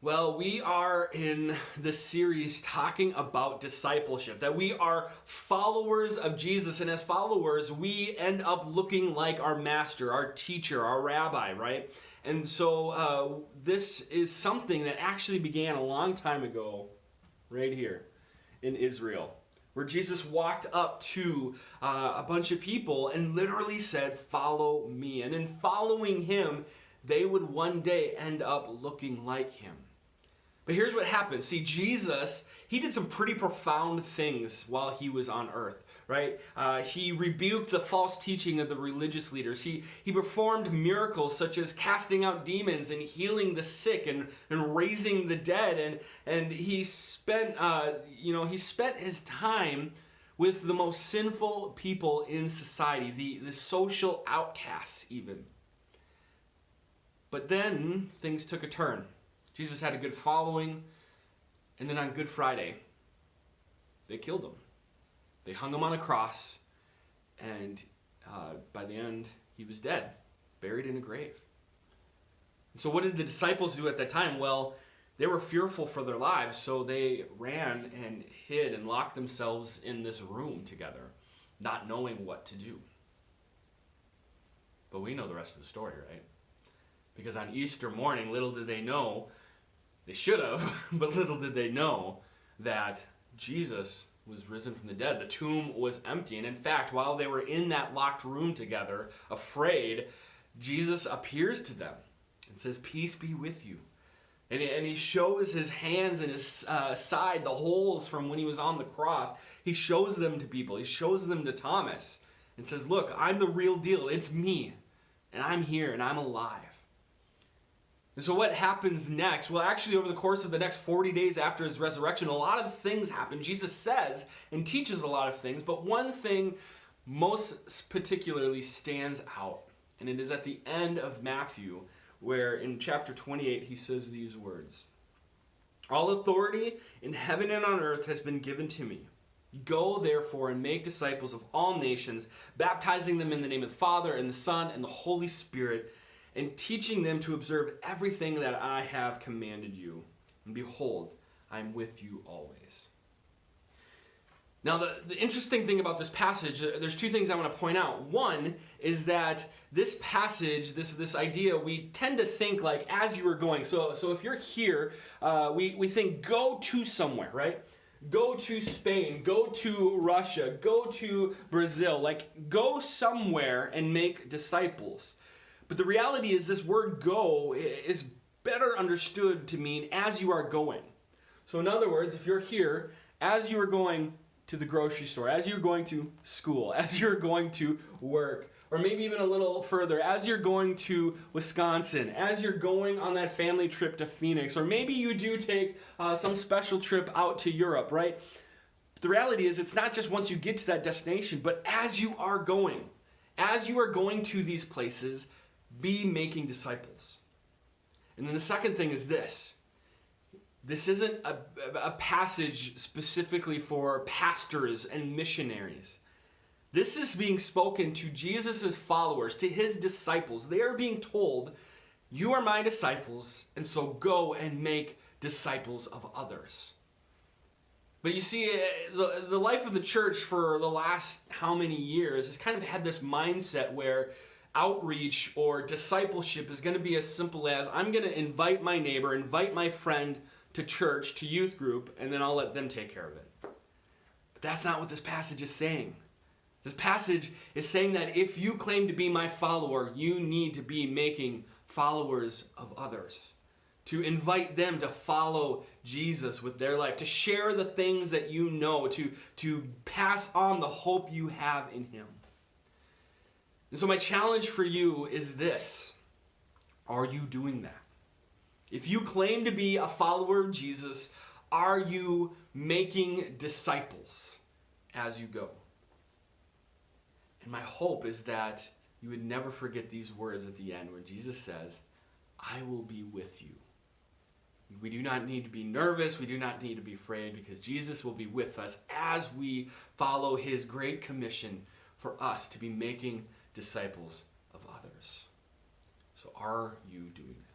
Well, we are in this series talking about discipleship, that we are followers of Jesus, and as followers, we end up looking like our master, our teacher, our rabbi, right? And so this is something that actually began a long time ago, right here in Israel, where Jesus walked up to a bunch of people and literally said, "Follow me." And in following him, they would one day end up looking like him. But here's what happened. See, Jesus, he did some pretty profound things while he was on earth, right? He rebuked the false teaching of the religious leaders. He performed miracles such as casting out demons and healing the sick and raising the dead. And he spent, he spent his time with the most sinful people in society, the social outcasts even. But then things took a turn. Jesus had a good following, and then on Good Friday, they killed him. They hung him on a cross, and by the end, he was dead, buried in a grave. And so what did the disciples do at that time? Well, they were fearful for their lives, so they ran and hid and locked themselves in this room together, not knowing what to do. But we know the rest of the story, right? Because on Easter morning, little did they know, they should have, but little did they know that Jesus was risen from the dead. The tomb was empty. And in fact, while they were in that locked room together, afraid, Jesus appears to them and says, "Peace be with you." And he shows his hands and his side, the holes from when he was on the cross. He shows them to people. He shows them to Thomas and says, "Look, I'm the real deal. It's me. And I'm here and I'm alive." And so what happens next? Well, actually, over the course of the next 40 days after his resurrection, a lot of things happen. Jesus says and teaches a lot of things, but one thing most particularly stands out, and it is at the end of Matthew, where in chapter 28 he says these words: "All authority in heaven and on earth has been given to me. Go, therefore, and make disciples of all nations, baptizing them in the name of the Father and the Son and the Holy Spirit, and teaching them to observe everything that I have commanded you. And behold, I am with you always." Now, the interesting thing about this passage, there's two things I want to point out. One is that this passage, this idea, we tend to think like as you are going. So if you're here, we think go to somewhere, right? Go to Spain, go to Russia, go to Brazil, like go somewhere and make disciples. But the reality is this word "go" is better understood to mean as you are going. So in other words, if you're here, as you are going to the grocery store, as you're going to school, as you're going to work, or maybe even a little further, as you're going to Wisconsin, as you're going on that family trip to Phoenix, or maybe you do take some special trip out to Europe, right? But the reality is it's not just once you get to that destination, but as you are going to these places, be making disciples. And then the second thing is this. This isn't a passage specifically for pastors and missionaries. This is being spoken to Jesus' followers, to his disciples. They are being told, "You are my disciples, and so go and make disciples of others." But you see, the life of the church for the last how many years has kind of had this mindset where outreach or discipleship is going to be as simple as I'm going to invite my neighbor, invite my friend to church, to youth group, and then I'll let them take care of it. But that's not what this passage is saying. This passage is saying that if you claim to be my follower, you need to be making followers of others. To invite them to follow Jesus with their life, to share the things that you know, to pass on the hope you have in him. And so my challenge for you is this. Are you doing that? If you claim to be a follower of Jesus, are you making disciples as you go? And my hope is that you would never forget these words at the end where Jesus says, "I will be with you." We do not need to be nervous. We do not need to be afraid, because Jesus will be with us as we follow his great commission for us to be making disciples of others. So are you doing that?